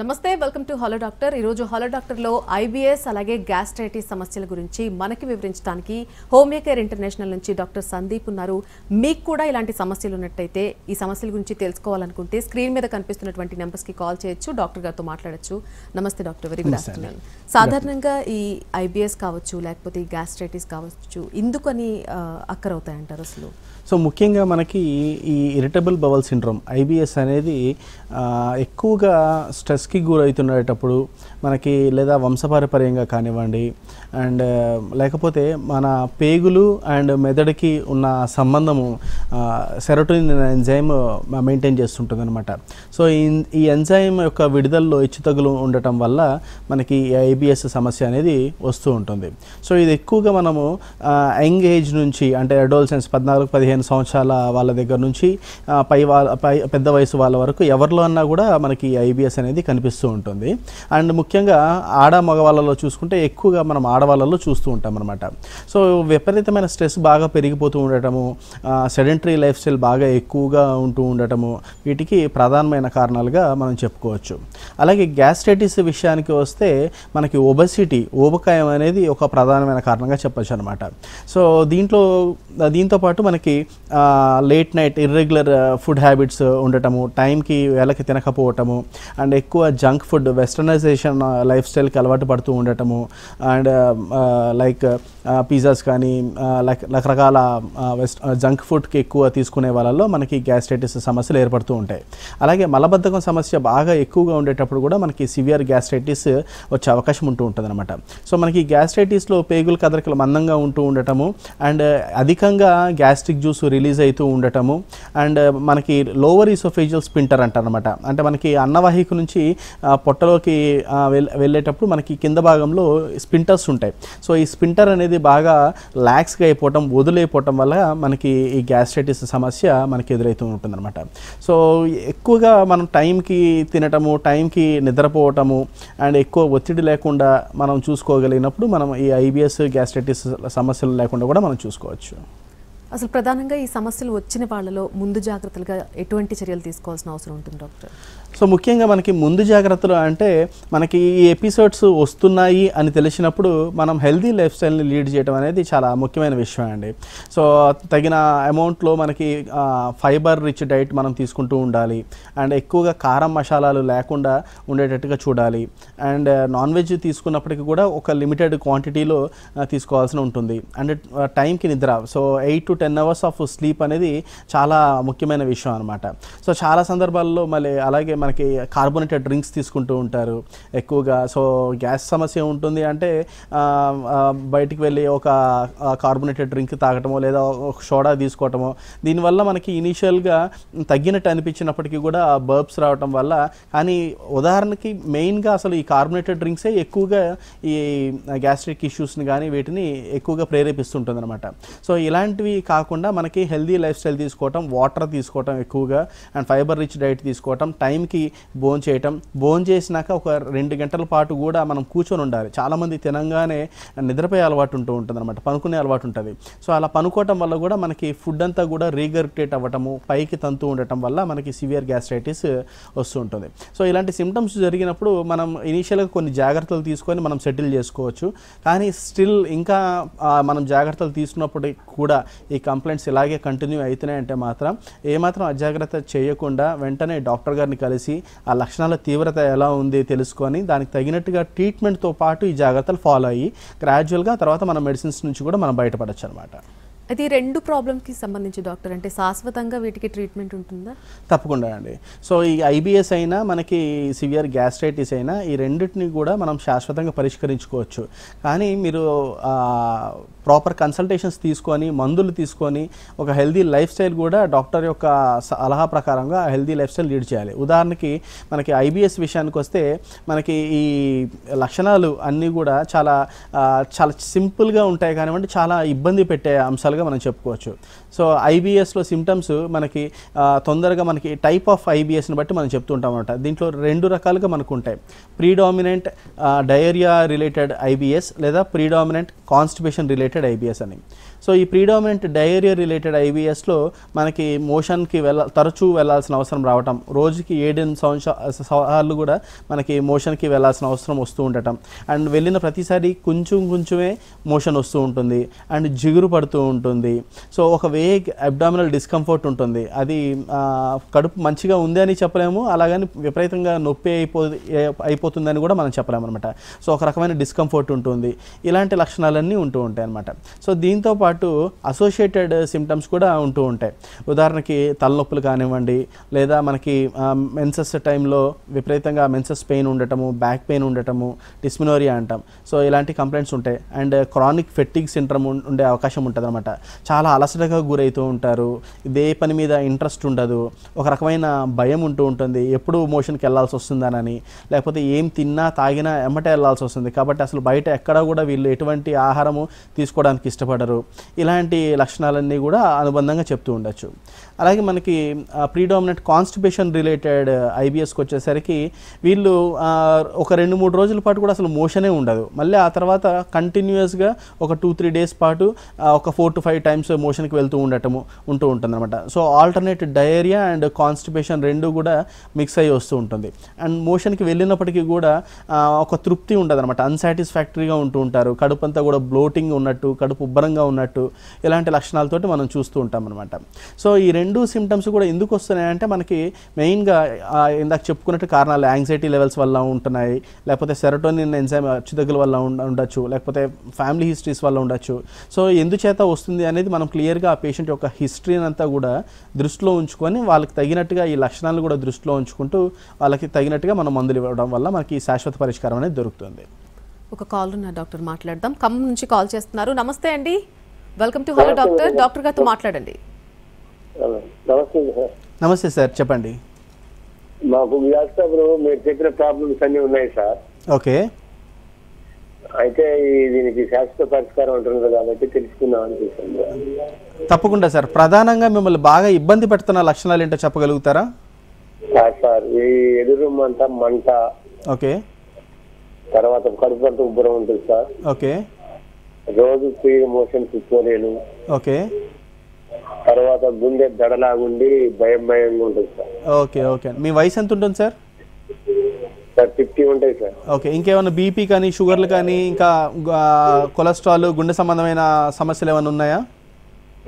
నమస్తే welcome to hello doctor ఈ రోజు హలో డాక్టర్ లో ఐబిఎస్ అలాగే గ్యాస్ట్రైటిస్ సమస్యల గురించి మనకి వివరించడానికి హోమియో కేర్ ఇంటర్నేషనల్ నుంచి డాక్టర్ సందీప్ ఉన్నారు. మీకు కూడా ఇలాంటి సమస్యలు ఉన్నట్టయితే ఈ సమస్యల గురించి తెలుసుకోవాలనుకుంటే స్క్రీన్ మీద కనిపిస్తున్నటువంటి నెంబర్స్ కి కాల్ చేయొచ్చు, డాక్టర్ గారితో మాట్లాడొచ్చు. నమస్తే డాక్టర్, వెరీ గుడ్ ఆఫ్టర్నూన్. సాధారణంగా ఈ ఐబిఎస్ కావచ్చు లేకపోతే ఈ గ్యాస్ట్రైటిస్ కావచ్చు ఎందుకని అక్కరవుతాయి అంటారు అసలు? సో ముఖ్యంగా మనకి ఈ ఇరిటబుల్ బవల్ సిండ్రోమ్ ఐబిఎస్ అనేది ఎక్కువగా స్ట్రెస్కి గురవుతున్నప్పుడు మనకి లేదా వంశపారపర్యంగా కానివ్వండి అండ్ లేకపోతే మన పేగులు అండ్ మెదడుకి ఉన్న సంబంధము సెరోటోనిన్ ఎంజైమ్ మెయింటైన్ చేస్తుంటుంది అనమాట. సో ఈ ఎంజైమ్ యొక్క విడుదలలో హెచ్చుతగ్గులు ఉండటం వల్ల మనకి ఐబిఎస్ సమస్య అనేది వస్తూ ఉంటుంది. సో ఇది ఎక్కువగా మనము యంగ్ ఏజ్ నుంచి అంటే అడోలసెన్స్ 14-15 సంవత్సరాల వాళ్ళ దగ్గర నుంచి పెద్ద వయసు వాళ్ళ వరకు ఎవరిలో అన్నా కూడా మనకి ఐబిఎస్ అనేది కనిపిస్తూ ఉంటుంది. అండ్ ముఖ్యంగా మగవాళ్ళలో చూసుకుంటే ఎక్కువగా మనం ఆడవాళ్ళలో చూస్తూ ఉంటాం అనమాట. సో విపరీతమైన స్ట్రెస్ బాగా పెరిగిపోతూ ఉండటము, సెడెంటరీ లైఫ్ స్టైల్ బాగా ఎక్కువగా ఉంటూ ఉండటము వీటికి ప్రధానమైన కారణాలుగా మనం చెప్పుకోవచ్చు. అలాగే గ్యాస్ట్రైటిస్ విషయానికి వస్తే మనకి ఊబకాయం అనేది ఒక ప్రధానమైన కారణంగా చెప్పచ్చు అనమాట. సో దీంతో పాటు మనకి late night irregular food habits ఉండటము, టైంకి వేళకి తినకపోవటము అండ్ ఎక్కువ జంక్ ఫుడ్ వెస్టర్నైజేషన్ లైఫ్ స్టైల్కి అలవాటు పడుతూ ఉండటము అండ్ లైక్ పిజ్జాస్ కానీ రకరకాల జంక్ ఫుడ్కి ఎక్కువ తీసుకునే వాళ్ళలో మనకి గ్యాస్ట్రైటిస్ సమస్యలు ఏర్పడుతూ ఉంటాయి. అలాగే మలబద్ధకం సమస్య బాగా ఎక్కువగా ఉండేటప్పుడు కూడా మనకి సివియర్ గ్యాస్ట్రైటిస్ వచ్చే అవకాశం ఉంటూ ఉంటుంది అనమాట. సో మనకి గ్యాస్ట్రైటిస్లో పేగుల కదలికలు మందంగా ఉంటూ ఉండటము అండ్ అధికంగా గ్యాస్ట్రిక్ జ్యూస్ రిలీజ్ అవుతూ ఉండటము అండ్ మనకి లోవర్ ఈసోఫేజియల్ స్పింటర్ అంటారనమాట. అంటే మనకి అన్నవాహిక నుంచి పొట్టలోకి వెళ్ళేటప్పుడు మనకి కింద భాగంలో స్పింటర్స్ ఉంటాయి. సో ఈ స్పింటర్ అనేది బాగా లాక్స్గా అయిపోవటం, వదిలైపోవటం వల్ల మనకి ఈ గ్యాస్ట్రైటిస్ సమస్య మనకి ఎదురవుతూ ఉంటుందన్నమాట. సో ఎక్కువగా మనం టైంకి తినటము, టైంకి నిద్రపోవటము అండ్ ఎక్కువ ఒత్తిడి లేకుండా మనం చూసుకోగలిగినప్పుడు మనం ఈ ఐబిఎస్ గ్యాస్ట్రైటిస్ సమస్యలు లేకుండా కూడా మనం చూసుకోవచ్చు. అసలు ప్రధానంగా ఈ సమస్యలు వచ్చిన వాళ్ళలో ముందు జాగ్రత్తలుగా ఎటువంటి చర్యలు తీసుకోవాల్సిన అవసరం ఉంటుంది డాక్టర్? సో ముఖ్యంగా మనకి ముందు జాగ్రత్తలు అంటే మనకి ఈ ఎపిసోడ్స్ వస్తున్నాయి అని తెలిసినప్పుడు మనం హెల్తీ లైఫ్ స్టైల్ని లీడ్ చేయడం అనేది చాలా ముఖ్యమైన విషయం అండి. సో తగిన అమౌంట్లో మనకి ఫైబర్ రిచ్ డైట్ మనం తీసుకుంటూ ఉండాలి అండ్ ఎక్కువగా కారం మసాలాలు లేకుండా ఉండేటట్టుగా చూడాలి అండ్ నాన్ వెజ్ తీసుకున్నప్పటికీ కూడా ఒక లిమిటెడ్ క్వాంటిటీలో తీసుకోవాల్సి ఉంటుంది. అండ్ టైంకి నిద్ర, so 8 to 10 hours of sleep అనేది చాలా ముఖ్యమైన విషయం అనమాట. సో చాలా సందర్భాల్లో మళ్ళీ అలాగే మనకి కార్బోనేటెడ్ డ్రింక్స్ తీసుకుంటూ ఉంటారు ఎక్కువగా. సో గ్యాస్ సమస్య ఉంటుంది అంటే బయటికి వెళ్ళి ఒక కార్బోనేటెడ్ డ్రింక్ తాగటమో లేదా ఒక సోడా తీసుకోవటమో, దీనివల్ల మనకి ఇనీషియల్గా తగ్గినట్టు అనిపించినప్పటికీ కూడా బర్బ్స్ రావటం వల్ల, కానీ ఉదాహరణకి మెయిన్గా అసలు ఈ కార్బోనేటెడ్ డ్రింక్సే ఎక్కువగా ఈ గ్యాస్ట్రిక్ ఇష్యూస్ని కానీ వీటిని ఎక్కువగా ప్రేరేపిస్తుంటుంది అనమాట. సో ఇలాంటివి కాకుండా మనకి హెల్దీ లైఫ్ స్టైల్ తీసుకోవటం, వాటర్ తీసుకోవటం ఎక్కువగా అండ్ ఫైబర్ రిచ్ డైట్ తీసుకోవటం, టైంకి భోజనం చేయటం, భోజనం చేసినాక ఒక 2 గంటల పాటు కూడా మనం కూర్చొని ఉండాలి. చాలామంది తినంగానే నిద్రపోయే అలవాటు ఉంటుంది అనమాట, పనుకునే అలవాటు ఉంటుంది. సో అలా పనుకోవటం వల్ల కూడా మనకి ఫుడ్ అంతా కూడా రీగర్టేట్ అవ్వటము, పైకి తంతు ఉండటం వల్ల మనకి సివియర్ గ్యాస్ట్రైటిస్ వస్తూ ఉంటుంది. సో ఇలాంటి సిమ్టమ్స్ జరిగినప్పుడు మనం ఇనీషియల్గా కొన్ని జాగ్రత్తలు తీసుకొని మనం సెటిల్ చేసుకోవచ్చు. కానీ స్టిల్ ఇంకా మనం జాగ్రత్తలు తీసుకున్నప్పుడు కూడా ఈ కంప్లైంట్స్ ఇలాగే కంటిన్యూ అవుతున్నాయంటే మాత్రం ఏమాత్రం అజాగ్రత్త చేయకుండా వెంటనే డాక్టర్ గారిని కలిసి ఆ లక్షణాల తీవ్రత ఎలా ఉంది తెలుసుకొని దానికి తగినట్టుగా ట్రీట్మెంట్తో పాటు ఈ జాగ్రత్తలు ఫాలో అయ్యి గ్రాడ్యువల్గా తర్వాత మన మెడిసిన్స్ నుంచి కూడా మనం బయటపడచ్చు అనమాట. అది 2 ప్రాబ్లమ్కి సంబంధించి డాక్టర్ అంటే శాశ్వతంగా వీటికి ట్రీట్మెంట్ ఉంటుందా? తప్పకుండా అండి. సో ఈ ఐబిఎస్ అయినా మనకి సివియర్ గ్యాస్ట్రైటిస్ అయినా ఈ రెండింటిని కూడా మనం శాశ్వతంగా పరిష్కరించుకోవచ్చు. కానీ మీరు ప్రాపర్ కన్సల్టేషన్స్ తీసుకొని మందులు తీసుకొని ఒక హెల్దీ లైఫ్ స్టైల్ కూడా డాక్టర్ యొక్క సలహా ప్రకారంగా హెల్దీ లైఫ్ స్టైల్ లీడ్ చేయాలి. ఉదాహరణకి మనకి ఐబిఎస్ విషయానికి వస్తే మనకి ఈ లక్షణాలు అన్నీ కూడా చాలా సింపుల్గా ఉంటాయి కానివ్వండి, చాలా ఇబ్బంది పెట్టే అంశాలు మనం చెప్పుకోవచ్చు. సో ఐబిఎస్లో సిమ్టమ్స్ మనకి తొందరగా మనకి టైప్ ఆఫ్ ఐబిఎస్ని బట్టి మనం చెప్తూ ఉంటాం అనమాట. దీంట్లో 2 రకాలుగా మనకు ఉంటాయి. ప్రీడామినెంట్ డయేరియా రిలేటెడ్ ఐబిఎస్ లేదా ప్రీడామినెంట్ కాన్స్టిపేషన్ రిలేటెడ్ ఐబిఎస్ అని. సో ఈ ప్రీడామినెంట్ డయేరియా రిలేటెడ్ ఐబిఎస్లో మనకి మోషన్కి తరచూ వెళ్ళాల్సిన అవసరం రావటం, రోజుకి 7-8 సార్లు కూడా మనకి మోషన్కి వెళ్ళాల్సిన అవసరం వస్తూ ఉండటం, అండ్ వెళ్ళిన ప్రతిసారి కొంచెమే మోషన్ వస్తూ ఉంటుంది అండ్ జిగురు పడుతూ ఉంటుంది. సో ఒక వేగ్ అబ్డామినల్ డిస్కంఫర్ట్ ఉంటుంది. అది కడుపు మంచిగా ఉంది అని చెప్పలేము, అలాగని విపరీతంగా నొప్పి అయిపోతుందని కూడా మనం చెప్పలేము అనమాట. సో ఒక రకమైన డిస్కంఫర్ట్ ఉంటుంది. ఇలాంటి లక్షణాలన్నీ ఉంటూ ఉంటాయి అన్నమాట. సో దీంతో పాటు అసోసియేటెడ్ సిమ్టమ్స్ కూడా ఉంటూ ఉంటాయి. ఉదాహరణకి తలనొప్పులు కానివ్వండి, లేదా మనకి మెన్సెస్ టైంలో విపరీతంగా మెన్సెస్ పెయిన్ ఉండటము, బ్యాక్ పెయిన్ ఉండటము, డిస్మినోరియా అంటాం. సో ఇలాంటి కంప్లైంట్స్ ఉంటాయి. అండ్ క్రానిక్ ఫెటిగ్ సిండ్రోమ్ ఉండే అవకాశం ఉంటుంది అనమాట. చాలా అలసటగా గురవుతూ ఉంటారు, ఇదే పని మీద ఇంట్రెస్ట్ ఉండదు, ఒక రకమైన భయం ఉంటూ ఉంటుంది, ఎప్పుడు మోషన్కి వెళ్ళాల్సి వస్తుందనని, లేకపోతే ఏం తిన్నా తాగినా ఎమ్మటే వెళ్ళాల్సి వస్తుంది, కాబట్టి అసలు బయట ఎక్కడా కూడా వీళ్ళు ఎటువంటి ఆహారము తీసుకోవడానికి ఇష్టపడరు. ఇలాంటి లక్షణాలన్నీ కూడా అనుబంధంగా చెప్తూ ఉండొచ్చు. అలాగే మనకి ప్రీడామినెంట్ కాన్స్టిపేషన్ రిలేటెడ్ ఐబిఎస్కి వచ్చేసరికి వీళ్ళు ఒక 2-3 రోజుల పాటు కూడా అసలు మోషనే ఉండదు, మళ్ళీ ఆ తర్వాత కంటిన్యూస్గా ఒక 2-3 డేస్ పాటు ఒక 4 to 5 టైమ్స్ మోషన్కి వెళ్తూ ఉంటూ ఉంటుంది అనమాట. So alternate diarrhoea and constipation రెండు కూడా మిక్స్ అయ్యి వస్తూ ఉంటుంది. అండ్ మోషన్కి వెళ్ళినప్పటికీ కూడా ఒక తృప్తి ఉండదు అనమాట, అన్సాటిస్ఫాక్టరీగా ఉంటూ ఉంటారు, కడుపు అంతా కూడా బ్లోటింగ్ ఉన్నట్టు, కడుపు ఉబ్బరంగా ఉన్నట్టు, ఇలాంటి లక్షణాలతోటి మనం చూస్తూ ఉంటాం అనమాట. సో ఈ 2 సిమ్టమ్స్ కూడా ఎందుకు వస్తున్నాయంటే మనకి మెయిన్గా ఇందాక చెప్పుకున్నట్టు కారణాలు యాంగ్జైటీ లెవెల్స్ వల్ల ఉంటున్నాయి, లేకపోతే సెరోటోనిన్ ఎంజైమ్ అచ్చుతగ్గుల వల్ల ఉండొచ్చు, లేకపోతే ఫ్యామిలీ హిస్టరీస్ వల్ల ఉండొచ్చు. సో ఎందుచేత వస్తుంది అనేది మనం క్లియర్గా ఆ పేషెంట్ యొక్క హిస్టరీని అంతా కూడా దృష్టిలో ఉంచుకొని వాళ్ళకి తగినట్టుగా ఈ లక్షణాలను కూడా దృష్టిలో ఉంచుకుంటూ వాళ్ళకి తగినట్టుగా మనం మందులు ఇవ్వడం వల్ల మనకి శాశ్వత పరిష్కారం అనేది దొరుకుతుంది. ఒక కాల్ ఉన్న డాక్టర్ మాట్లాడదాం. ఖమ్మం నుంచి కాల్ చేస్తున్నారు. నమస్తే అండి, welcome to hello doctor. Doctor గారితో మాట్లాడండి. నమస్తే సార్, చెప్పండి. మాకు గ్యాస్ ట్రబుల్ మీరు చెప్పిన ప్రాబ్లమ్స్ అన్ని ఉన్నాయి సార్. ఓకే, అయితే దీనికి శాశ్వత పరిష్కారం ఉంటుంది కాబట్టి తెలుసుకుందాం అనిపిస్తుంది. తప్పకుండా సార్. ప్రధానంగా మిమ్మల్ని బాగా ఇబ్బంది పెడుతున్న లక్షణాలు ఏంటో చెప్పగలుగుతారా? సార్ ఈ ఎదురు మంట, ఓకే, తర్వాత కడుపు అంతా ఉబ్బరం ఉంటుంది సార్. ఓకే, రోజు ఫ్రీ మోషన్ తీసుకోలేను. ఓకే, తర్వాత గుండె దడలాగుండి భయంగా ఉంటుంది సార్. Okay, okay. మీ వయసు ఎంత ఉంటుంది సార్? సార్ 50 ఉంటాయి సార్. ఓకే, ఇంకేమైనా బీపీ కానీ, షుగర్లు కానీ, ఇంకా కొలెస్ట్రాల్, గుండె సంబంధమైన సమస్యలు ఏమైనా ఉన్నాయా?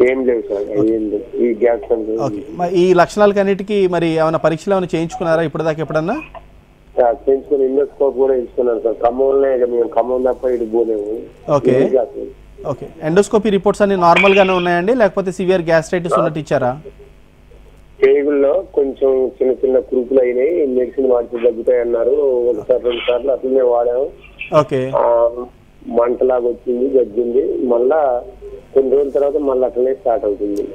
ఏం లేవు సార్, ఏం లేవు. ఈ గ్యాస్ ట్రబుల్. ఓకే, ఈ లక్షణాలకన్నిటికీ మరి ఏమైనా పరీక్షలు ఏమైనా చేయించుకున్నారా ఇప్పటిదాకా ఎప్పుడన్నా? చేయించుకుని ఎండోస్కోప్ కూడా ఎంచుకున్నాను సార్. ఖమ్మంలో మేము ఖమ్మం తప్ప ఇటు పోలేము. Okay, okay. ఎండోస్కోపీ రిపోర్ట్స్ అన్ని నార్మల్గానే ఉన్నాయండి, లేకపోతే సివియర్ గ్యాస్ట్రైటిస్ ఉన్నట్టు ఇచ్చారా? పేగుల్లో కొంచెం చిన్న కురుకులు అయినాయి, మెడిసిన్ వాడితే తగ్గుతాయి అన్నారు. 1-2 సార్లు అట్లనే వాడాము. ఓకే, మంటలాగా వచ్చింది, గజ్జింది, మళ్ళా కొన్ని రోజుల తర్వాత మళ్ళీ అట్లనే స్టార్ట్ అవుతుంది.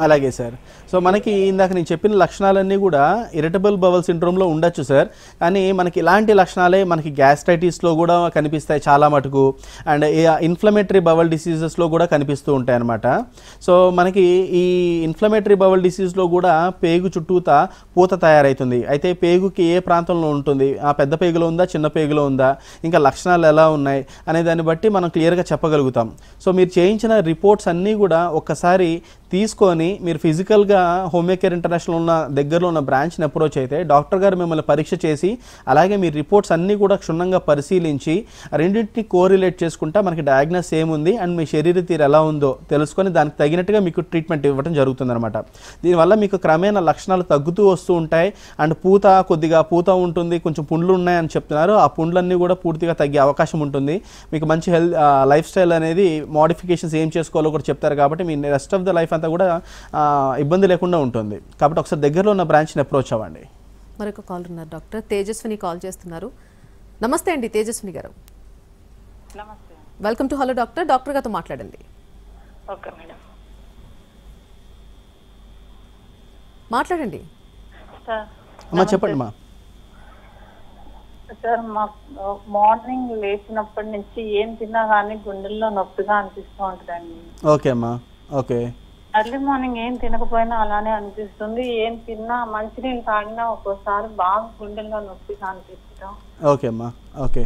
అలాగే సార్. సో మనకి ఇందాక నేను చెప్పిన లక్షణాలన్నీ కూడా ఇరిటబుల్ బవల్ సిండ్రోమ్లో ఉండొచ్చు సార్, కానీ మనకి ఇలాంటి లక్షణాలే మనకి గ్యాస్ట్రైటిస్లో కూడా కనిపిస్తాయి చాలా మటుకు, అండ్ ఇన్ఫ్లమేటరీ బవల్ డిసీజెస్లో కూడా కనిపిస్తూ ఉంటాయి అన్నమాట. సో మనకి ఈ ఇన్ఫ్లమేటరీ బవల్ డిసీజ్లో కూడా పేగు చుట్టూతా పూత తయారవుతుంది. అయితే పేగుకి ఏ ప్రాంతంలో ఉంటుంది, ఆ పెద్ద పేగులో ఉందా, చిన్న పేగులో ఉందా, ఇంకా లక్షణాలు ఎలా ఉన్నాయి అనే దాన్ని బట్టి మనం క్లియర్గా చెప్పగలుగుతాం. సో మీరు చేయించిన రిపోర్ట్స్ అన్నీ కూడా ఒక్కసారి తీసుకొని మీరు ఫిజికల్గా హోమియోకేర్ ఇంటర్నేషనల్ ఉన్న దగ్గరలో ఉన్న బ్రాంచ్ని అప్రోచ్ అయితే డాక్టర్ గారు మిమ్మల్ని పరీక్ష చేసి, అలాగే మీ రిపోర్ట్స్ అన్నీ కూడా క్షుణ్ణంగా పరిశీలించి రెండింటిని కోరిలేట్ చేసుకుంటా మనకి డయాగ్నోస్ ఏముంది అండ్ మీ శరీర తీరు ఎలా ఉందో తెలుసుకొని దానికి తగినట్టుగా మీకు ట్రీట్మెంట్ ఇవ్వడం జరుగుతుందన్నమాట. దీనివల్ల మీకు క్రమేణా లక్షణాలు తగ్గుతూ వస్తూ ఉంటాయి. అండ్ కొద్దిగా పూత ఉంటుంది, కొంచెం పుండ్లు ఉన్నాయని చెప్తున్నారు, ఆ పుండ్లన్నీ కూడా పూర్తిగా తగ్గే అవకాశం ఉంటుంది. మీకు మంచి లైఫ్ స్టైల్ అనేది మోడిఫికేషన్స్ ఏం చేసుకోవాలో కూడా చెప్తారు, కాబట్టి me rest of the life అంతా కూడా ఇబ్బంది లేకుండా ఉంటుంది. కాబట్టి ఒకసారి దగ్గరలో ఉన్న బ్రాంచ్ని అప్రోచ్ అవ్వండి. మరొక కాల్ ఉన్నారు డాక్టర్. తేజస్విని కాల్ చేస్తున్నారు. నమస్తే అండి తేజస్విని గారు. నమస్తే, welcome to hello doctor. Doctor గారితో మాట్లాడండి. Okay madam. మాట్లాడండి సార్ అమ్మా, చెప్పండి మా. సార్ మార్నింగ్ లేచినప్పటి నుంచి ఏం తిన్నా కానీ గుండెల్లో నొప్పిగా అనిపిస్తూ ఉంటుందండి. ఓకే అమ్మా, ఓకే. ఎర్లీ మార్నింగ్ ఏం తినకపోయినా అలానే అనిపిస్తుంది, ఏం తిన్నా మంచినీళ్ళు తాగినా ఒక్కోసారి బాగా గుండెల్లో నొప్పిగా అనిపిస్తాం. ఓకే అమ్మా, ఓకే.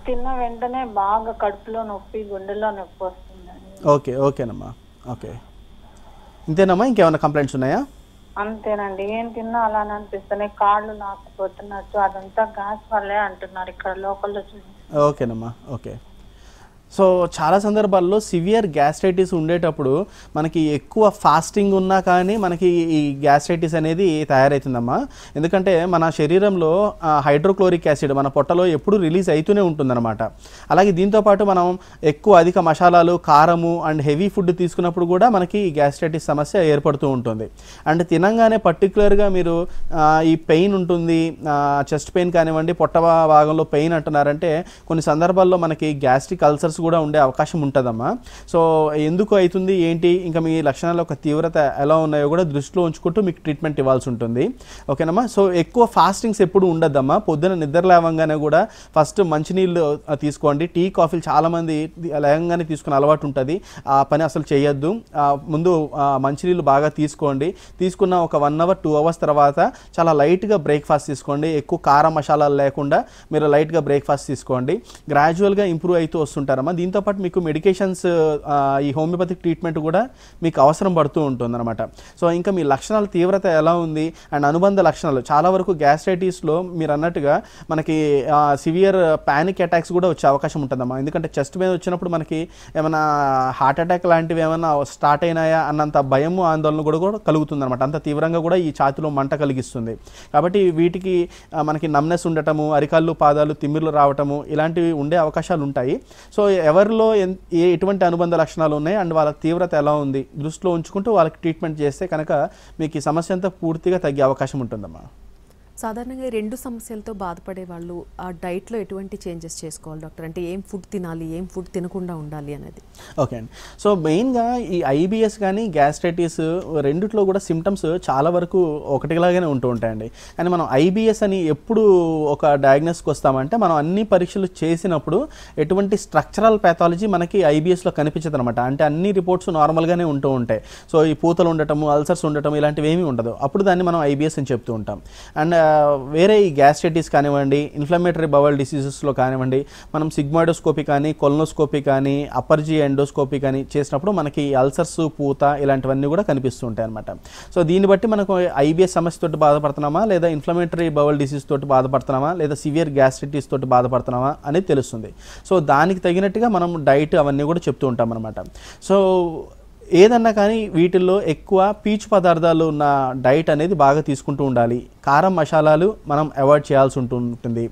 తిన్న వెంటనే బాగా కడుపులో నొప్పి, గుండెల్లో నొప్పి వస్తుందండి. ఓకే, ఓకేనమ్మా. ఓకే, ఇంతేనమ్మా, ఇంకేమైనా కంప్లైంట్స్ ఉన్నాయా? అంతేనండి, ఏం తిన్నా అలానే అనిపిస్తున్నాయి, కాళ్ళు నాకుపోతున్నట్టు, అదంతా గ్యాస్ వల్లే అంటున్నారు ఇక్కడ లోకల్లో చూసి. ఓకేనమ్మా. ఓకే. సో చాలా సందర్భాల్లో సివియర్ గ్యాస్ట్రైటిస్ ఉండేటప్పుడు మనకి ఎక్కువ ఫాస్టింగ్ ఉన్నా కానీ మనకి ఈ గ్యాస్ట్రైటిస్ అనేది తయారవుతుందమ్మా. ఎందుకంటే మన శరీరంలో హైడ్రోక్లోరిక్ యాసిడ్ మన పొట్టలో ఎప్పుడు రిలీజ్ అవుతూనే ఉంటుందన్నమాట. అలాగే దీంతోపాటు మనం ఎక్కువ అధిక మసాలాలు, కారము అండ్ హెవీ ఫుడ్ తీసుకున్నప్పుడు కూడా మనకి ఈ గ్యాస్ట్రైటిస్ సమస్య ఏర్పడుతూ ఉంటుంది. అండ్ తినంగానే పర్టికులర్గా మీరు ఈ పెయిన్ ఉంటుంది, చెస్ట్ పెయిన్ కానివ్వండి, పొట్ట భాగంలో పెయిన్ అంటున్నారంటే కొన్ని సందర్భాల్లో మనకి గ్యాస్ట్రిక్ అల్సర్స్ కూడా ఉండే అవకాశం ఉంటుందమ్మా. సో ఎందుకు అవుతుంది ఏంటి, ఇంకా మీ లక్షణాల యొక్క తీవ్రత ఎలా ఉన్నాయో కూడా దృష్టిలో ఉంచుకుంటూ మీకు ట్రీట్మెంట్ ఇవ్వాల్సి ఉంటుంది. ఓకేనమ్మా. సో ఎక్కువ ఫాస్టింగ్స్ ఎప్పుడు ఉండద్దమ్మా. పొద్దున నిద్ర లేవంగానే కూడా ఫస్ట్ మంచినీళ్ళు తీసుకోండి. టీ, కాఫీలు చాలామంది లేవంగానే తీసుకునే అలవాటు ఉంటుంది, ఆ పని అసలు చేయొద్దు. ముందు మంచినీళ్ళు బాగా తీసుకోండి. తీసుకున్న ఒక 1 hour 2 hours తర్వాత చాలా లైట్గా బ్రేక్ఫాస్ట్ తీసుకోండి. ఎక్కువ కారం మసాలాలు లేకుండా మీరు లైట్గా బ్రేక్ఫాస్ట్ తీసుకోండి. గ్రాడ్యువల్గా ఇంప్రూవ్ అవుతూ వస్తుంటారమ్మా. దీంతోపాటు మీకు మెడికేషన్స్, ఈ హోమియోపతిక్ ట్రీట్మెంట్ కూడా మీకు అవసరం పడుతూ ఉంటుంది అనమాట. సో ఇంకా మీ లక్షణాల తీవ్రత ఎలా ఉంది అండ్ అనుబంధ లక్షణాలు, చాలా వరకు గ్యాస్ట్రైటిస్లో మీరు అన్నట్టుగా మనకి సివియర్ పానిక్ అటాక్స్ కూడా వచ్చే అవకాశం ఉంటుందమ్మా. ఎందుకంటే చెస్ట్ మీద వచ్చినప్పుడు మనకి ఏమైనా హార్ట్ అటాక్ లాంటివి ఏమైనా స్టార్ట్ అయినాయా అన్నంత భయము, ఆందోళన కూడా కలుగుతుంది అనమాట. అంత తీవ్రంగా కూడా ఈ ఛాతిలో మంట కలిగిస్తుంది. కాబట్టి వీటికి మనకి నమ్నెస్ ఉండటము, అరికాళ్ళు, పాదాలు, తిమ్మిర్లు రావటము ఇలాంటివి ఉండే అవకాశాలు ఉంటాయి. సో ఎవరిలో ఎటువంటి అనుబంధ లక్షణాలు ఉన్నాయి అండ్ వాళ్ళ తీవ్రత ఎలా ఉంది దృష్టిలో ఉంచుకుంటూ వాళ్ళకి ట్రీట్మెంట్ చేస్తే కనుక మీకు ఈ సమస్య అంతా పూర్తిగా తగ్గే అవకాశం ఉంటుందమ్మా. సాధారణంగా ఈ 2 సమస్యలతో బాధపడే వాళ్ళు ఆ డైట్లో ఎటువంటి చేంజెస్ చేసుకోవాలి డాక్టర్? అంటే ఏం ఫుడ్ తినాలి, ఏం ఫుడ్ తినకుండా ఉండాలి అనేది. ఓకే అండి. సో మెయిన్గా ఈ ఐబిఎస్ కానీ గ్యాస్ట్రైటిస్ రెండిట్లో కూడా సిమ్టమ్స్ చాలా వరకు ఒకటిలాగానే ఉంటూ ఉంటాయండి. కానీ మనం ఐబిఎస్ అని ఎప్పుడు ఒక డయాగ్నోస్కి వస్తామంటే మనం అన్ని పరీక్షలు చేసినప్పుడు ఎటువంటి స్ట్రక్చరల్ ప్యాథాలజీ మనకి ఐబిఎస్లో కనిపించదు అనమాట. అంటే అన్ని రిపోర్ట్స్ నార్మల్గానే ఉంటూ ఉంటాయి. సో ఈ పూతలు ఉండటము, అల్సర్స్ ఉండటం ఇలాంటివి ఏమీ ఉండదు. అప్పుడు దాన్ని మనం ఐబిఎస్ అని చెప్తూ ఉంటాం. అండ్ వేరే ఈ గ్యాస్ట్రైటిస్ కానివ్వండి, ఇన్ఫ్లమేటరీ బవల్ డిసీజెస్లో కానివ్వండి, మనం సిగ్మాయిడోస్కోపీ కానీ, కొలనోస్కోపీ కానీ, అప్పర్ జీ ఎండోస్కోపీ కానీ చేసినప్పుడు మనకి అల్సర్స్, పూత ఇలాంటివన్నీ కూడా కనిపిస్తూ ఉంటాయి అనమాట. సో దీన్ని బట్టి మనకు ఐబిఎస్ సమస్య తోటి బాధపడుతున్నామా, లేదా ఇన్ఫ్లమేటరీ బవల్ డిసీజ్ తోటి బాధపడుతున్నామా, లేదా సివియర్ గ్యాస్ట్రైటిస్ తోటి బాధపడుతున్నామా అనేది తెలుస్తుంది. సో దానికి తగినట్టుగా మనం డైట్ అవన్నీ కూడా చెప్తూ ఉంటాం అనమాట. సో ఏదన్నా కానీ వీటిల్లో ఎక్కువ పీచు పదార్థాలు ఉన్న డైట్ అనేది బాగా తీసుకుంటూ ఉండాలి. కారం మసాలాలు మనం అవాయిడ్ చేయాల్సి ఉంటుంది.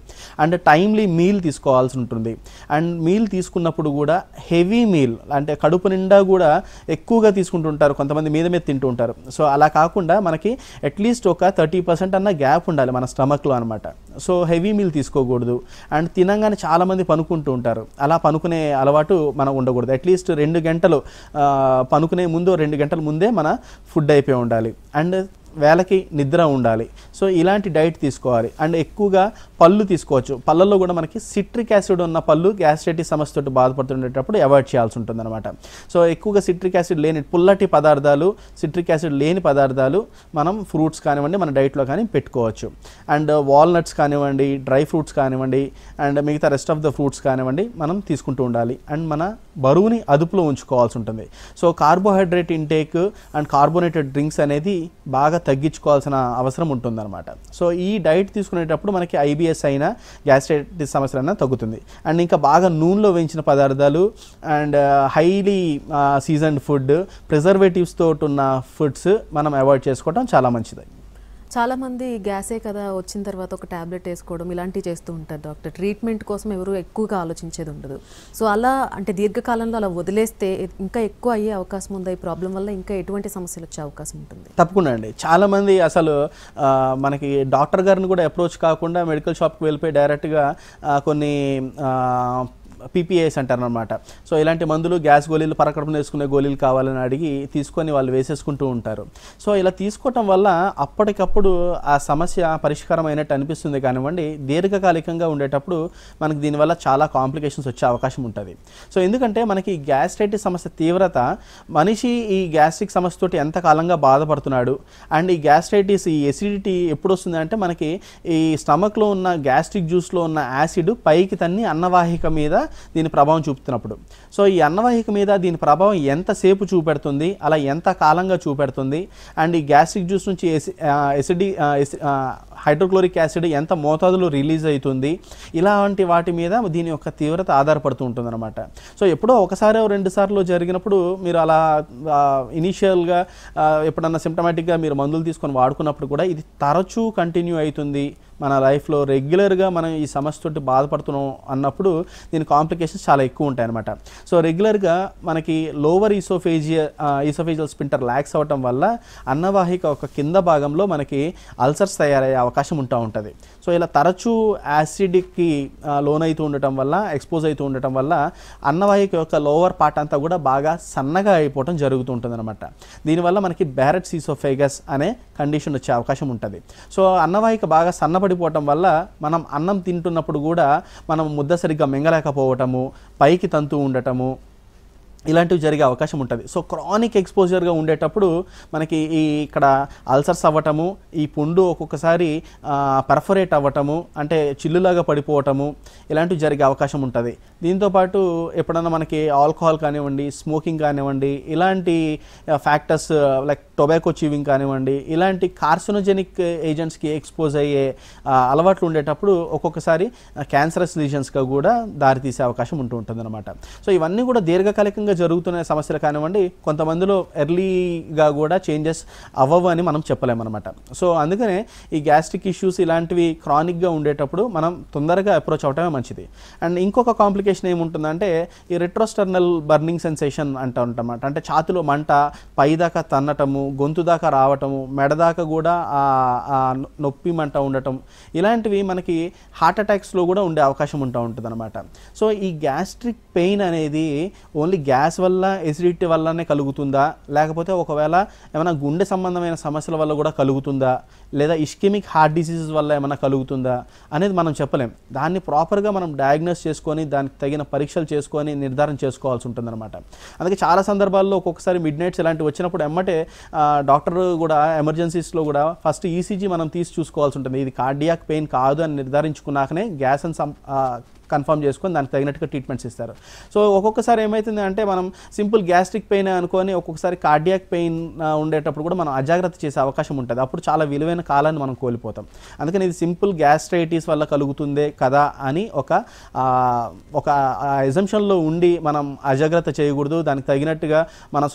అండ్ టైమ్లీ మీల్ తీసుకోవాల్సి ఉంటుంది. అండ్ మీల్ తీసుకున్నప్పుడు కూడా హెవీ మీల్ అంటే కడుపు నిండా కూడా ఎక్కువగా తీసుకుంటుంటారు, కొంతమంది మీద తింటూ ఉంటారు. సో అలా కాకుండా మనకి అట్లీస్ట్ ఒక 30% అన్న గ్యాప్ ఉండాలి మన స్టమక్లో అనమాట. సో హెవీ మీల్ తీసుకోకూడదు. అండ్ తినంగానే చాలామంది పనుకుంటూ ఉంటారు, అలా పనుకునే అలవాటు మనకు ఉండకూడదు. అట్లీస్ట్ 2 గంటలు పనుకునే ముందు 2 గంటల ముందే మన ఫుడ్ అయిపోయి ఉండాలి. అండ్ వేళకి నిద్ర ఉండాలి. సో ఇలాంటి డైట్ తీసుకోవాలి. అండ్ ఎక్కువగా పళ్ళు తీసుకోవచ్చు. పళ్ళల్లో కూడా మనకి సిట్రిక్ యాసిడ్ ఉన్న పళ్ళు గ్యాస్ట్రైటిస్ సమస్యతో బాధపడుతుండేటప్పుడు అవాయిడ్ చేయాల్సి ఉంటుంది అనమాట. సో ఎక్కువగా సిట్రిక్ యాసిడ్ లేని పుల్లటి పదార్థాలు, సిట్రిక్ యాసిడ్ లేని పదార్థాలు మనం ఫ్రూట్స్ కానివ్వండి మన డైట్లో కానీ పెట్టుకోవచ్చు. అండ్ వాల్నట్స్ కానివ్వండి, డ్రై ఫ్రూట్స్ కానివ్వండి, అండ్ మిగతా రెస్ట్ ఆఫ్ ద ఫ్రూట్స్ కానివ్వండి మనం తీసుకుంటూ ఉండాలి. అండ్ మన బరువుని అదుపులో ఉంచుకోవాల్సి ఉంటుంది. So carbohydrate intake and carbonated drinks అనేది బాగా తగ్గించుకోవాల్సిన అవసరం ఉంటుందన్నమాట. సో ఈ డైట్ తీసుకునేటప్పుడు మనకి ఐబిఎస్ అయినా గ్యాస్ట్రైటిస్ సమస్య అయినా తగ్గుతుంది. అండ్ ఇంకా బాగా నూనెలో వేయించిన పదార్థాలు and highly seasoned food, preservatives తోటి ఉన్న ఫుడ్స్ మనం అవాయిడ్ చేసుకోవడం చాలా మంచిది. చాలామంది గ్యాసే కదా వచ్చిన తర్వాత ఒక ట్యాబ్లెట్ వేసుకోవడం ఇలాంటివి చేస్తూ ఉంటారు డాక్టర్. ట్రీట్మెంట్ కోసం ఎవరు ఎక్కువగా ఆలోచించేది ఉండదు. సో అలా అంటే దీర్ఘకాలంలో అలా వదిలేస్తే ఇంకా ఎక్కువ అయ్యే అవకాశం ఉందా? ఈ ప్రాబ్లం వల్ల ఇంకా ఎటువంటి సమస్యలు వచ్చే అవకాశం ఉంటుంది? తప్పకుండా అండి. చాలామంది అసలు మనకి డాక్టర్ గారిని కూడా అప్రోచ్ కాకుండా మెడికల్ షాప్కి వెళ్ళిపోయి డైరెక్ట్గా కొన్ని పీపీఏస్ అంటారనమాట. సో ఇలాంటి మందులు, గ్యాస్ గోళీలు, పరకడుపున వేసుకునే గోళీలు కావాలని అడిగి తీసుకొని వాళ్ళు వేసేసుకుంటూ ఉంటారు. సో ఇలా తీసుకోవటం వల్ల అప్పటికప్పుడు ఆ సమస్య పరిష్కారం అయినట్టు అనిపిస్తుంది కానివ్వండి, దీర్ఘకాలికంగా ఉండేటప్పుడు మనకి దీనివల్ల చాలా కాంప్లికేషన్స్ వచ్చే అవకాశం ఉంటుంది. సో ఎందుకంటే మనకి గ్యాస్ట్రైటిస్ సమస్య తీవ్రత, మనిషి ఈ గ్యాస్ట్రిక్ సమస్యతోటి ఎంత కాలంగా బాధపడుతున్నాడు, అండ్ ఈ గ్యాస్ట్రైటిస్, ఈ ఎసిడిటీ ఎప్పుడు వస్తుంది అంటే మనకి ఈ స్టమక్లో ఉన్న గ్యాస్ట్రిక్ జ్యూస్లో ఉన్న యాసిడ్ పైకి తన్ని అన్నవాహిక మీద దీని ప్రభావం చూపుతున్నప్పుడు. సో ఈ అన్నవాహిక మీద దీని ప్రభావం ఎంతసేపు చూపెడుతుంది, అలా ఎంత కాలంగా చూపెడుతుంది, అండ్ ఈ గ్యాస్ట్రిక్ జ్యూస్ నుంచి హైడ్రోక్లోరిక్ యాసిడ్ ఎంత మోతాదులో రిలీజ్ అవుతుంది, ఇలాంటి వాటి మీద దీని యొక్క తీవ్రత ఆధారపడుతూ ఉంటుంది అనమాట. సో ఎప్పుడో ఒకసారి 2 సార్లు జరిగినప్పుడు మీరు అలా ఇనీషియల్గా ఎప్పుడన్నా సిమ్టమాటిక్గా మీరు మందులు తీసుకొని వాడుకున్నప్పుడు కూడా ఇది తరచూ కంటిన్యూ అవుతుంది మన లైఫ్లో, రెగ్యులర్గా మనం ఈ సమస్యతోటి బాధపడుతున్నాం అన్నప్పుడు దీని కాంప్లికేషన్స్ చాలా ఎక్కువ ఉంటాయి అనమాట. సో రెగ్యులర్గా మనకి లోవర్ ఈసోఫేజియల్ స్పింటర్ ల్యాక్స్ అవ్వటం వల్ల అన్నవాహిక ఒక కింద భాగంలో మనకి అల్సర్స్ తయారయ్యే అవకాశం ఉంటుంది. సో ఇలా తరచూ యాసిడ్కి లోనైతూ ఉండటం వల్ల, ఎక్స్పోజ్ అవుతూ ఉండటం వల్ల అన్నవాహిక యొక్క లోవర్ పార్ట్ అంతా కూడా బాగా సన్నగా అయిపోవటం జరుగుతూ ఉంటుంది అనమాట. దీనివల్ల మనకి బ్యారెట్స్ ఈసోఫేగస్ అనే కండిషన్ వచ్చే అవకాశం ఉంటుంది. సో అన్నవాహిక బాగా సన్నపడిపోవటం వల్ల మనం అన్నం తింటున్నప్పుడు కూడా మనం ముద్ద సరిగ్గా మింగలేకపోవటము, పైకి తంతూ ఉండటము, ఇలాంటివి జరిగే అవకాశం ఉంటుంది. సో క్రానిక్ ఎక్స్పోజర్గా ఉండేటప్పుడు మనకి ఇక్కడ అల్సర్స్ అవ్వటము, ఈ పుండు ఒక్కొక్కసారి పర్ఫరేట్ అవ్వటము, అంటే చిల్లులాగా పడిపోవటము, ఇలాంటివి జరిగే అవకాశం ఉంటుంది. దీంతోపాటు ఎప్పుడన్నా మనకి ఆల్కహాల్ కానివ్వండి, స్మోకింగ్ కానివ్వండి, ఇలాంటి ఫ్యాక్టర్స్ లైక్ టొబాకో చీవింగ్ కానివ్వండి, ఇలాంటి కార్సినోజెనిక్ ఏజెంట్స్కి ఎక్స్పోజ్ అయ్యే అలవాట్లు ఉండేటప్పుడు ఒక్కొక్కసారి క్యాన్సరస్ లీజన్స్గా కూడా దారితీసే అవకాశం ఉంటుంది అనమాట. సో ఇవన్నీ కూడా దీర్ఘకాలికంగా జరుగుతున్న సమస్యలు కానివ్వండి, కొంతమందిలో ఎర్లీగా కూడా చేంజెస్ అవ్వవు అని మనం చెప్పలేమన్నమాట. సో అందుకనే ఈ గ్యాస్ట్రిక్ ఇష్యూస్ ఇలాంటివి క్రానిక్గా ఉండేటప్పుడు మనం తొందరగా అప్రోచ్ అవటమే మంచిది. అండ్ ఇంకొక కాంప్లికేషన్ ఏముంటుందంటే ఈ రెట్రోస్టర్నల్ బర్నింగ్ సెన్సేషన్ అంటామన్నమాట. అంటే ఛాతిలో మంట, పైదాకా తన్నటము, గొంతు దాకా రావటము, మెడదాకా కూడా నొప్పి మంట ఉండటం, ఇలాంటివి మనకి హార్ట్ అటాక్స్లో కూడా ఉండే అవకాశం ఉంటుంది అనమాట. సో ఈ గ్యాస్ట్రిక్ పెయిన్ అనేది ఓన్లీ గ్యాస్ వల్ల, ఎసిడిటీ వల్లనే కలుగుతుందా, లేకపోతే ఒకవేళ ఏమైనా గుండె సంబంధమైన సమస్యల వల్ల కూడా కలుగుతుందా, లేదా ఇస్కెమిక్ హార్ట్ డిసీజెస్ వల్ల ఏమైనా కలుగుతుందా అనేది మనం చెప్పలేం. దాన్ని ప్రాపర్గా మనం డయాగ్నోస్ చేసుకొని దానికి తగిన పరీక్షలు చేసుకొని నిర్ధారణ చేసుకోవాల్సి ఉంటుందన్నమాట. అందుకే చాలా సందర్భాల్లో ఒక్కొక్కసారి మిడ్ నైట్స్ ఇలాంటివి వచ్చినప్పుడు ఎమ్మటే డాక్టర్ కూడా ఎమర్జెన్సీస్లో కూడా ఫస్ట్ ఈసీజీ మనం తీసి చూసుకోవాల్సి ఉంటుంది. ఇది కార్డియాక్ పెయిన్ కాదు అని నిర్ధారించుకున్నాకనే గ్యాస్ అని కన్ఫర్మ్ చేసుకొని దానికి తగినట్టుగా ట్రీట్మెంట్స్ ఇస్తారు. సో ఒక్కొక్కసారి ఏమవుతుంది అంటే మనం సింపుల్ గ్యాస్ట్రిక్ పెయిన్ అనుకొని ఒక్కొక్కసారి కార్డియాక్ పెయిన్ ఉండేటప్పుడు కూడా మనం అజాగ్రత్త చేసే అవకాశం ఉంటుంది. అప్పుడు చాలా విలువైన కాలాన్ని మనం కోల్పోతాం. అందుకని ఇది సింపుల్ గ్యాస్ట్రైటిస్ వల్ల కలుగుతుందే కదా అని ఒక ఎజంప్షన్లో ఉండి మనం అజాగ్రత్త చేయకూడదు. దానికి తగినట్టుగా మన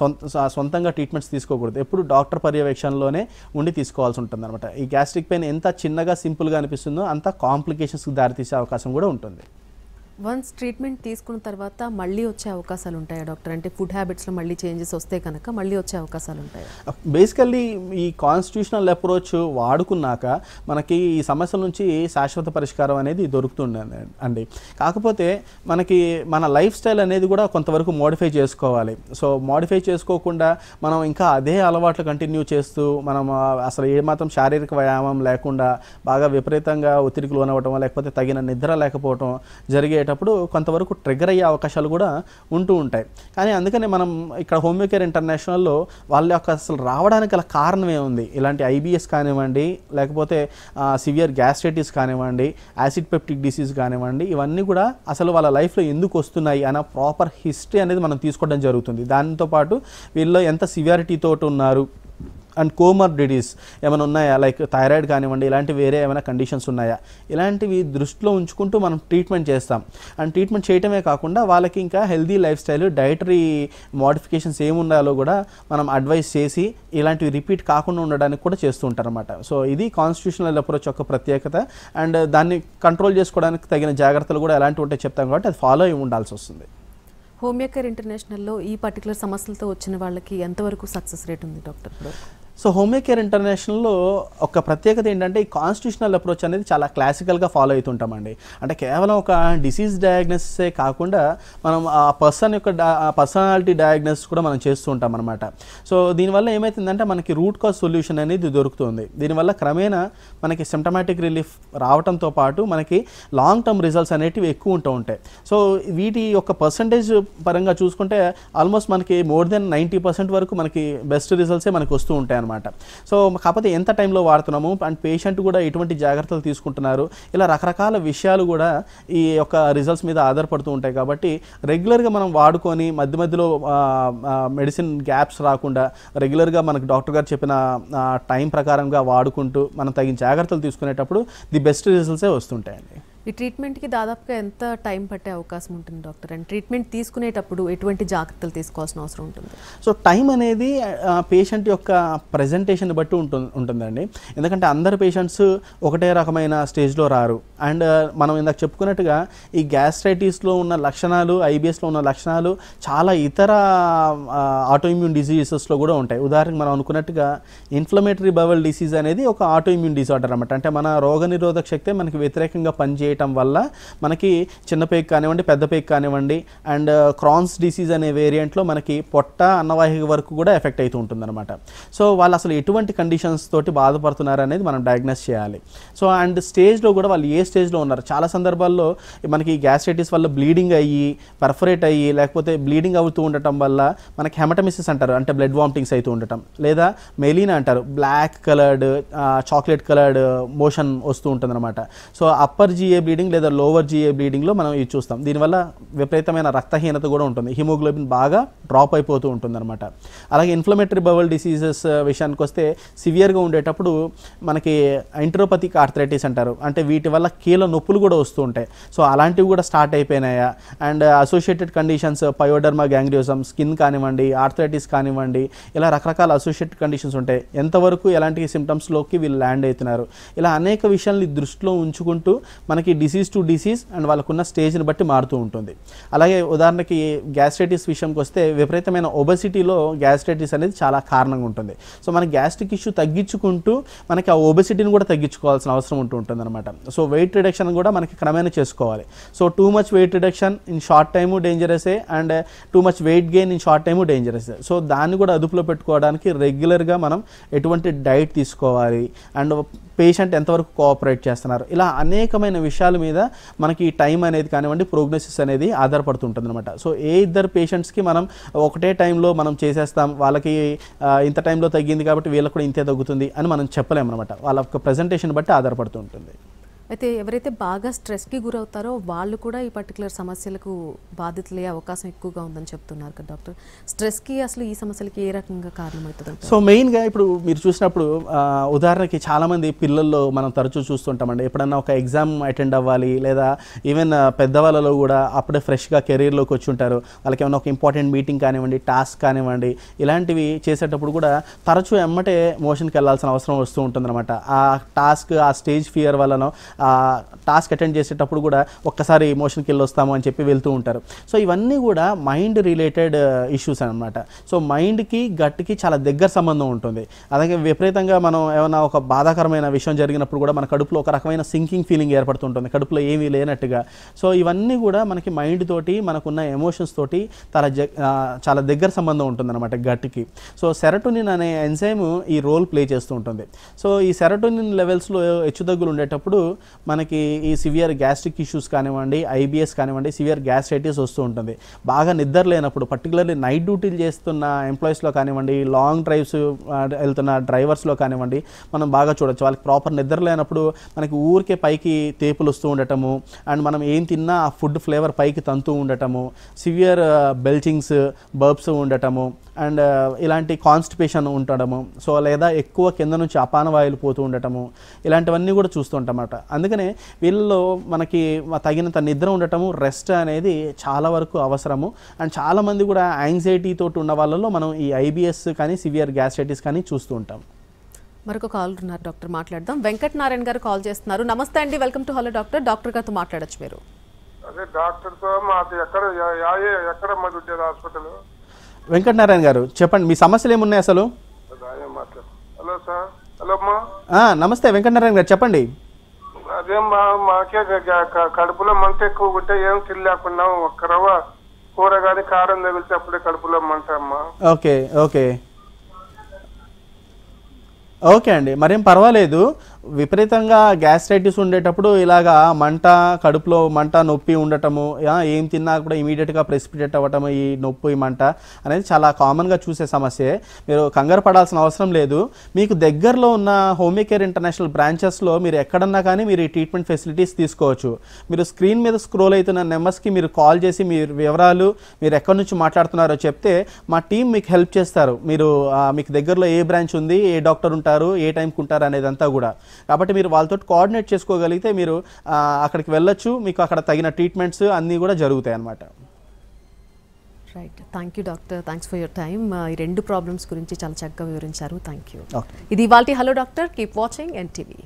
సొంతంగా ట్రీట్మెంట్స్ తీసుకోకూడదు. ఎప్పుడు డాక్టర్ పర్యవేక్షణలోనే ఉండి తీసుకోవాల్సి ఉంటుంది అనమాట. ఈ గ్యాస్ట్రిక్ పెయిన్ ఎంత చిన్నగా సింపుల్గా అనిపిస్తుందో అంత కాంప్లికేషన్స్కి దారితీసే అవకాశం కూడా ఉంటుంది. వన్స్ ట్రీట్మెంట్ తీసుకున్న తర్వాత మళ్ళీ వచ్చే అవకాశాలు ఉంటాయా డాక్టర్? అంటే ఫుడ్ హ్యాబిట్స్లో మళ్ళీ చేంజెస్ వస్తే కనుక మళ్ళీ వచ్చే అవకాశాలు ఉంటాయా? బేసికల్లీ ఈ కాన్స్టిట్యూషనల్ అప్రోచ్ వాడుకున్నాక మనకి ఈ సమస్యల నుంచి శాశ్వత పరిష్కారం అనేది దొరుకుతుండే అండి. కాకపోతే మనకి మన లైఫ్ స్టైల్ అనేది కూడా కొంతవరకు మోడిఫై చేసుకోవాలి. సో మోడిఫై చేసుకోకుండా మనం ఇంకా అదే అలవాట్లు కంటిన్యూ చేస్తూ మనం అసలు ఏమాత్రం శారీరక వ్యాయామం లేకుండా బాగా విపరీతంగా ఒత్తిడికి లోనవ్వటం, లేకపోతే తగిన నిద్ర లేకపోవటం జరిగే కొంతవరకు ట్రిగర్ అయ్యే అవకాశాలు కూడా ఉంటూ ఉంటాయి. కానీ అందుకనే మనం ఇక్కడ హోమియో కేర్ ఇంటర్నేషనల్లో వాళ్ళ యొక్క అసలు రావడానికి గల కారణం ఏముంది, ఇలాంటి ఐబిఎస్ కానివ్వండి, లేకపోతే సివియర్ గ్యాస్ట్రైటిస్ కానివ్వండి, యాసిడ్ పెప్టిక్ డిసీజ్ కానివ్వండి, ఇవన్నీ కూడా అసలు వాళ్ళ లైఫ్లో ఎందుకు వస్తున్నాయి అన్న ప్రాపర్ హిస్టరీ అనేది మనం తీసుకోవడం జరుగుతుంది. దాంతోపాటు వీళ్ళు ఎంత సివియారిటీతో ఉన్నారు అండ్ కోమార్బిడిటీస్ ఏమైనా ఉన్నాయా, లైక్ థైరాయిడ్ కానివ్వండి, ఇలాంటి వేరే ఏమైనా కండిషన్స్ ఉన్నాయా, ఇలాంటివి దృష్టిలో ఉంచుకుంటూ మనం ట్రీట్మెంట్ చేస్తాం. అండ్ ట్రీట్మెంట్ చేయటమే కాకుండా వాళ్ళకి ఇంకా healthy life style, dietary modifications ఏముండాలో కూడా మనం అడ్వైస్ చేసి ఇలాంటివి రిపీట్ కాకుండా ఉండడానికి కూడా చేస్తూ ఉంటారన్నమాట. సో ఇది కాన్స్టిట్యూషనల్ అప్రోచ్ యొక్క ప్రత్యేకత. అండ్ దాన్ని కంట్రోల్ చేసుకోవడానికి తగిన జాగ్రత్తలు కూడా ఎలాంటివి ఉంటే చెప్తాం కాబట్టి అది ఫాలో అయి ఉండాల్సి వస్తుంది. హోమియో కేర్ ఇంటర్నేషనల్లో ఈ పర్టికులర్ సమస్యలతో వచ్చిన వాళ్ళకి ఎంతవరకు సక్సెస్ రేట్ ఉంది డాక్టర్? సో హోమియో కేర్ ఇంటర్నేషనల్లో ఒక ప్రత్యేకత ఏంటంటే ఈ కాన్స్టిట్యూషనల్ అప్రోచ్ అనేది చాలా క్లాసికల్గా ఫాలో అవుతుంటామండి. అంటే కేవలం ఒక డిసీజ్ డయాగ్నోసిసే కాకుండా మనం ఆ పర్సన్ యొక్క పర్సనాలిటీ డయాగ్నోసిస్ కూడా మనం చేస్తూ ఉంటాం అనమాట. సో దీనివల్ల ఏమవుతుందంటే మనకి రూట్ కాజ్ సొల్యూషన్ అనేది దొరుకుతుంది. దీనివల్ల క్రమేణా మనకి సిమ్టమాటిక్ రిలీఫ్ రావడంతో పాటు మనకి లాంగ్ టర్మ్ రిజల్ట్స్ అనేటివి ఎక్కువ ఉంటూ ఉంటాయి. సో వీటి యొక్క పర్సంటేజ్ పరంగా చూసుకుంటే ఆల్మోస్ట్ మనకి మోర్ దెన్ 90% వరకు మనకి బెస్ట్ రిజల్ట్సే మనకి వస్తూ ఉంటాయి అనమాట. సో కాకపోతే ఎంత టైంలో వాడుతున్నాము అండ్ పేషెంట్ కూడా ఎటువంటి జాగ్రత్తలు తీసుకుంటున్నారు, ఇలా రకరకాల విషయాలు కూడా ఈ యొక్క రిజల్ట్స్ మీద ఆధారపడుతూ ఉంటాయి. కాబట్టి రెగ్యులర్గా మనం వాడుకొని మధ్య మధ్యలో మెడిసిన్ గ్యాప్స్ రాకుండా రెగ్యులర్గా మనకు డాక్టర్ గారు చెప్పిన టైం ప్రకారంగా వాడుకుంటూ మనం తగిన జాగ్రత్తలు తీసుకునేటప్పుడు ది బెస్ట్ రిజల్ట్సే వస్తుంటాయండి. ఈ ట్రీట్మెంట్కి దాదాపుగా ఎంత టైం పట్టే అవకాశం ఉంటుంది డాక్టర్? అండ్ ట్రీట్మెంట్ తీసుకునేటప్పుడు ఎటువంటి జాగ్రత్తలు తీసుకోవాల్సిన అవసరం ఉంటుంది? సో టైం అనేది పేషెంట్ యొక్క ప్రజెంటేషన్ బట్టి ఉంటుందండి. ఎందుకంటే అందరు పేషెంట్స్ ఒకటే రకమైన స్టేజ్లో రారు. అండ్ మనం ఇందాక చెప్పుకున్నట్టుగా ఈ గ్యాస్ట్రైటిస్లో ఉన్న లక్షణాలు, ఐబిఎస్లో ఉన్న లక్షణాలు చాలా ఇతర ఆటోఇమ్యూన్ డిసీజెస్లో కూడా ఉంటాయి. ఉదాహరణకు మనం అనుకున్నట్టుగా ఇన్ఫ్లమేటరీ బవల్ డిసీజ్ అనేది ఒక ఆటోఇమ్యూన్ డిసార్డర్ అనమాట. అంటే మన రోగనిరోధక శక్తి మనకి వ్యతిరేకంగా పనిచేయటం వల్ల మనకి చిన్న పేగు కానివ్వండి, పెద్ద పేగు కానివ్వండి, అండ్ క్రాన్స్ డిసీజ్ అనే వేరియంట్లో మనకి పొట్ట, అన్నవాహిక వరకు కూడా ఎఫెక్ట్ అవుతూ ఉంటుందన్నమాట. సో వాళ్ళు అసలు ఎటువంటి కండిషన్స్ తోటి బాధపడుతున్నారు అనేది మనం డయాగ్నోస్ చేయాలి. సో అండ్ స్టేజ్లో కూడా వాళ్ళు ఏ స్టేజ్లో ఉన్నారు. చాలా సందర్భాల్లో మనకి గ్యాస్ట్రైటిస్ వల్ల బ్లీడింగ్ అయ్యి, పర్ఫరేట్ అయ్యి, లేకపోతే బ్లీడింగ్ అవుతూ ఉండటం వల్ల మనకి హెమటమిసిస్ అంటారు, అంటే బ్లడ్ వామిటింగ్స్ అవుతూ ఉండటం, లేదా మెలీనా అంటారు, black coloured chocolate coloured motion వస్తూ ఉంటుందన్నమాట. సో అప్పర్ జిఏ బ్లీడింగ్ లేదా లోవర్ జిఏ బ్లీడింగ్లో మనం ఇది చూస్తాం. దీనివల్ల విపరీతమైన రక్తహీనత కూడా ఉంటుంది, హిమోగ్లోబిన్ బాగా డ్రాప్ అయిపోతూ ఉంటుందన్నమాట. అలాగే ఇన్ఫ్లమేటరీ బవల్ డిసీజెస్ విషయానికి వస్తే సివియర్గా ఉండేటప్పుడు మనకి ఎంటరోపతిక్ ఆర్థరైటిస్ అంటారు, అంటే వీటి వల్ల కీళ్ళ నొప్పులు కూడా వస్తూ ఉంటాయి. సో అలాంటివి కూడా స్టార్ట్ అయిపోయినాయా. And associated conditions pyoderma gangrenosum, skin కానివ్వండి, ఆర్థరైటిస్ కానివ్వండి, ఇలా రకరకాల అసోసియేటెడ్ కండిషన్స్ ఉంటాయి. ఎంతవరకు ఎలాంటి సిమ్టమ్స్లోకి వీళ్ళు ల్యాండ్ అవుతున్నారు, ఇలా అనేక విషయాల్ని దృష్టిలో ఉంచుకుంటూ మనకి డిసీజ్ టు డిసీజ్ అండ్ వాళ్ళకున్న స్టేజ్ని బట్టి మారుతూ ఉంటుంది. అలాగే ఉదాహరణకి గ్యాస్ట్రైటిస్ విషయంకి వస్తే విపరీతమైన ఒబెసిటీలో గ్యాస్ట్రైటిస్ అనేది చాలా కారణంగా ఉంటుంది. సో మన గ్యాస్ట్రిక్ ఇష్యూ తగ్గించుకుంటూ మనకి ఆ ఒబెసిటీని కూడా తగ్గించుకోవాల్సిన అవసరం ఉంటుంది అనమాట. సో వెయిట్ రిడక్షన్ కూడా మనకి క్రమేణా చేసుకోవాలి. So too much weight reduction in short time డేంజరసే, and too much weight gain in short time డేంజరసే. సో దాన్ని కూడా అదుపులో పెట్టుకోవడానికి రెగ్యులర్గా మనం ఎటువంటి డైట్ తీసుకోవాలి, అండ్ పేషెంట్ ఎంతవరకు కోఆపరేట్ చేస్తున్నారు, ఇలా అనేకమైన విషయాల మీద మనకి టైం అనేది కానివ్వండి, ప్రోగ్నోసిస్ అనేది ఆధారపడుతుంటుంది అనమాట. సో ఏ ఇద్దరు పేషెంట్స్కి మనం ఒకటే టైంలో మనం చేసేస్తాం, వాళ్ళకి ఇంత టైంలో తగ్గింది కాబట్టి వీళ్ళకి కూడా ఇంతే తగ్గుతుంది అని మనం చెప్పలేము అనమాట. వాళ్ళ యొక్క ప్రజెంటేషన్ బట్టి ఆధారపడుతూ ఉంటుంది. అయితే ఎవరైతే బాగా స్ట్రెస్కి గురవుతారో వాళ్ళు కూడా ఈ పర్టికులర్ సమస్యలకు బాధితులయ్యే అవకాశం ఎక్కువగా ఉందని చెప్తున్నారు కదా డాక్టర్. స్ట్రెస్కి అసలు ఈ సమస్యలకి ఏ రకంగా కారణమవుతుంది? సో మెయిన్గా ఇప్పుడు మీరు చూసినప్పుడు ఉదాహరణకి చాలామంది పిల్లల్లో మనం తరచూ చూస్తుంటామండి. ఎప్పుడన్నా ఒక ఎగ్జామ్ అటెండ్ అవ్వాలి, లేదా ఈవెన్ పెద్దవాళ్ళలో కూడా అప్పుడే ఫ్రెష్గా కెరీర్లోకి వచ్చి ఉంటారు, వాళ్ళకి ఏమైనా ఒక ఇంపార్టెంట్ మీటింగ్ కానివ్వండి, టాస్క్ కానివ్వండి, ఇలాంటివి చేసేటప్పుడు కూడా తరచూ ఎమ్మటే మోషన్కి వెళ్ళాల్సిన అవసరం వస్తూ ఉంటుందన్నమాట. ఆ టాస్క్, ఆ స్టేజ్ ఫియర్ వలన టాస్క్ అటెండ్ చేసేటప్పుడు కూడా ఒక్కసారి మోషన్కి వెళ్ళి వస్తాము అని చెప్పి వెళ్తూ ఉంటారు. సో ఇవన్నీ కూడా మైండ్ రిలేటెడ్ ఇష్యూస్ అనమాట. సో మైండ్కి గట్కి చాలా దగ్గర సంబంధం ఉంటుంది. అలాగే విపరీతంగా మనం ఏమైనా ఒక బాధాకరమైన విషయం జరిగినప్పుడు కూడా మన కడుపులో ఒక రకమైన సింకింగ్ ఫీలింగ్ ఏర్పడుతుంటుంది, కడుపులో ఏమీ లేనట్టుగా. సో ఇవన్నీ కూడా మనకి మైండ్ తోటి, మనకున్న ఎమోషన్స్ తోటి చాలా దగ్గర సంబంధం ఉంటుందన్నమాట గట్కి. సో సెరటోనిన్ అనే ఎంజైమ్ ఈ రోల్ ప్లే చేస్తూ ఉంటుంది. సో ఈ సెరటోనిన్ లెవెల్స్లో హెచ్చుతగ్గులు ఉండేటప్పుడు మనకి ఈ సివియర్ గ్యాస్ట్రిక్ ఇష్యూస్ కానివ్వండి, ఐబిఎస్ కానివ్వండి, సివియర్ గ్యాస్ట్రైటిస్ వస్తూ ఉంటుంది. బాగా నిద్ర లేనప్పుడు, పర్టికులర్లీ నైట్ డ్యూటీలు చేస్తున్న ఎంప్లాయీస్లో కానివ్వండి, లాంగ్ డ్రైవ్స్ వెళ్తున్న డ్రైవర్స్లో కానివ్వండి మనం బాగా చూడొచ్చు. వాళ్ళకి ప్రాపర్ నిద్ర లేనప్పుడు మనకి ఊరికే పైకి తేపులు వస్తూ ఉండటము, అండ్ మనం ఏం తిన్నా ఆ ఫుడ్ ఫ్లేవర్ పైకి తంతూ ఉండటము, సివియర్ బెల్చింగ్స్, బర్బ్స్ ఉండటము, అండ్ ఇలాంటి కాన్స్టిపేషన్ ఉండటము, సో లేదా ఎక్కువ కింద నుంచి అపాన వాయువులు పోతూ ఉండటము, ఇలాంటివన్నీ కూడా చూస్తుంటామన్నమాట. అందుకనే వీళ్ళలో మనకి తగినంత నిద్ర ఉండటము, రెస్ట్ అనేది చాలా వరకు అవసరము. అండ్ చాలామంది కూడా యాంగ్జైటీ తోటి ఉన్న వాళ్ళలో మనం ఈ ఐబిఎస్ కానీ, సివియర్ గ్యాస్ట్రైటిస్ కానీ చూస్తూ ఉంటాం. మరొక కాల్ ఉన్నారు డాక్టర్, మాట్లాడదాం. వెంకట్ నారాయణ గారు కాల్ చేస్తున్నారు. నమస్తే అండి, welcome to hello doctor. Doctor గారితో మాట్లాడచ్చు మీరు. అదే డాక్టర్తో మాది ఎక్కడ మాది ఉండేది హాస్పిటల్. వెంకటనారాయణ గారు చెప్పండి, మీ సమస్యలు ఏమున్నాయి అసలు? Hello sir. హలో అమ్మా. నమస్తే వెంకటనారాయణ గారు చెప్పండి. అదేం మాకే కడుపులో మంట ఎక్కువ ఉంటే ఏం తినలేకుండా ఒక్క రవ్వ కూర కానీ కారం తగిలితే అప్పుడే కడుపులో మంట అమ్మా. ఓకే ఓకే ఓకే అండి, మరేం పర్వాలేదు. విపరీతంగా గ్యాస్ట్రైటిస్ ఉండేటప్పుడు ఇలాగా మంట, కడుపులో మంట, నొప్పి ఉండటము, ఏం తిన్నా కూడా ఇమీడియట్గా ప్రెసిపిటేట్ అవ్వటము, ఈ నొప్పి, ఈ మంట అనేది చాలా కామన్గా చూసే సమస్యే. మీరు కంగారు పడాల్సిన అవసరం లేదు. మీకు దగ్గరలో ఉన్న హోమియో కేర్ ఇంటర్నేషనల్ బ్రాంచెస్లో మీరు ఎక్కడన్నా కానీ మీరు ఈ ట్రీట్మెంట్ ఫెసిలిటీస్ తీసుకోవచ్చు. మీరు స్క్రీన్ మీద స్క్రోల్ అవుతున్న నెంబర్స్కి మీరు కాల్ చేసి మీరు వివరాలు, మీరు ఎక్కడి నుంచి మాట్లాడుతున్నారో చెప్తే మా టీం మీకు హెల్ప్ చేస్తారు. మీరు మీకు దగ్గరలో ఏ బ్రాంచ్ ఉంది, ఏ డాక్టర్ ఉంటారు, ఏ టైంకి ఉంటారు అనేదంతా కూడా. కాబట్టి మీరు వాళ్ళతో కోఆర్డినేట్ చేసుకోగలిగితే మీరు అక్కడికి వెళ్ళొచ్చు. మీకు అక్కడ తగిన ట్రీట్మెంట్స్ అన్నీ కూడా జరుగుతాయి అన్నమాట. Right, thank you doctor, thanks for your time. ఈ 2 ప్రాబ్లమ్స్ గురించి చాలా చక్కగా వివరించారు. Thank you. ఇది ఇవాల్టి hello doctor. Keep watching NTV.